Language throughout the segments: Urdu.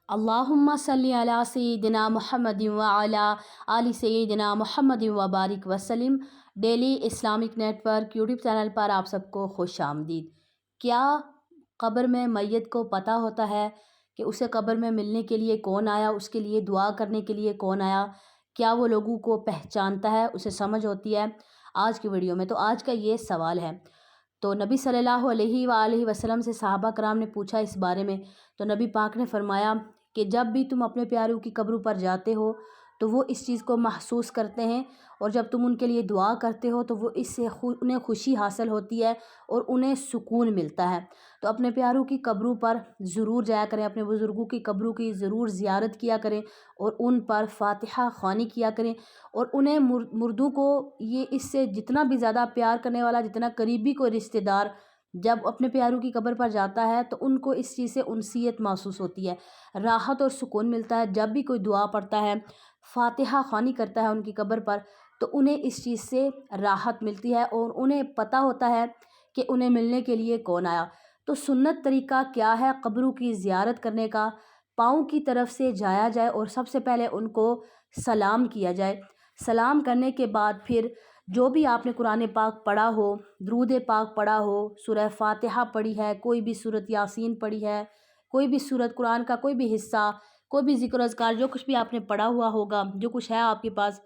اللہم صلی علی سیدنا محمد وعلی آل سیدنا محمد وبارک وسلم۔ Daily Islamic network YouTube channel پر آپ سب کو خوش آمدید۔ کیا قبر میں میت کو پتہ ہوتا ہے کہ اسے قبر میں ملنے کے لیے کون آیا، اس کے لیے دعا کرنے کے لیے کون آیا؟ کیا وہ لوگوں کو پہچانتا ہے، اسے سمجھ ہوتی ہے؟ آج کی ویڈیو میں تو آج کا یہ سوال ہے۔ تو نبی صلی اللہ علیہ وآلہ وسلم سے صحابہ کرام نے پوچھا اس بارے میں، تو نبی پاک نے فرمایا کہ جب بھی تم اپنے پیاروں کی قبروں پر جاتے ہو تو وہ اس چیز کو محسوس کرتے ہیں، اور جب تم ان کے لیے دعا کرتے ہو تو وہ اس سے انہیں خوشی حاصل ہوتی ہے اور انہیں سکون ملتا ہے۔ تو اپنے پیاروں کی قبروں پر ضرور جایا کریں، اپنے بزرگوں کی قبروں کی ضرور زیارت کیا کریں اور ان پر فاتحہ خوانی کیا کریں، اور انہیں مردوں کو یہ اس سے جتنا بھی زیادہ پیار کرنے والا، جتنا قریبی کوئی رشتہ دار جب اپنے پیاروں کی قبر پر جاتا ہے تو ان کو اس چیز سے انسیت محسوس ہوتی ہے، راحت اور سکون ملتا ہے۔ جب بھی کوئی دعا پڑھتا ہے، فاتحہ خوانی کرتا ہے ان کی قبر پر، تو انہیں اس چیز سے راحت ملتی ہے اور انہیں پتہ ہوتا ہے کہ انہیں ملنے کے لیے کون آیا۔ تو سنت طریقہ کیا ہے قبروں کی زیارت کرنے کا؟ پاؤں کی طرف سے جایا جائے اور سب سے پہلے ان کو سلام کیا جائے۔ سلام کرنے کے بعد پھر جو بھی آپ نے قرآن پاک پڑھا ہو، درود پاک پڑھا ہو، سورہ فاتحہ پڑھی ہے، کوئی بھی سورۃ یاسین پڑھی ہے، کوئی بھی سورت قرآن کا کوئی بھی حصہ، کوئی بھی ذکر و اذکار، جو کچھ بھی آپ نے پڑھا ہوا ہوگا، جو کچھ ہے آپ کے پاس،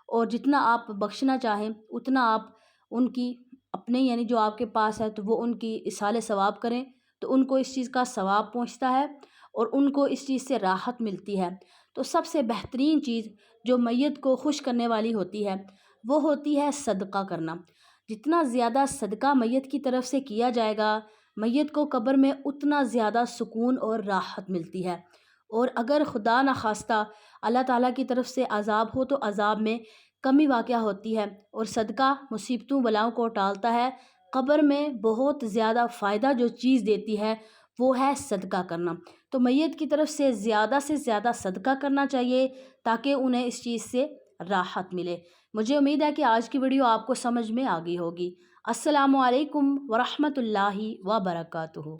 اور جتنا آپ بخشنا چاہیں اتنا آپ ان کی اپنے یعنی جو آپ کے پاس ہے تو وہ ان کی ایصال ثواب کریں، تو ان کو اس چیز کا ثواب پہنچتا ہے اور ان کو اس چیز سے راحت ملتی ہے۔ تو سب سے بہترین چیز جو میت کو خوش کرنے والی ہوتی ہے وہ ہوتی ہے صدقہ کرنا۔ جتنا زیادہ صدقہ میت کی طرف سے کیا جائے گا، میت کو قبر میں اتنا زیادہ سکون اور راحت ملتی ہے۔ اور اگر خدا نخواستہ اللہ تعالیٰ کی طرف سے عذاب ہو تو عذاب میں کمی واقع ہوتی ہے، اور صدقہ مصیبتوں بلاؤں کو ٹالتا ہے۔ قبر میں بہت زیادہ فائدہ جو چیز دیتی ہے وہ ہے صدقہ کرنا۔ تو میت کی طرف سے زیادہ صدقہ کرنا چاہیے تاکہ انہیں اس چیز سے راحت ملے۔ مجھے امید ہے کہ آج کی ویڈیو آپ کو سمجھ میں آ گئی ہوگی۔ السلام علیکم ورحمۃ اللہ وبرکاتہ۔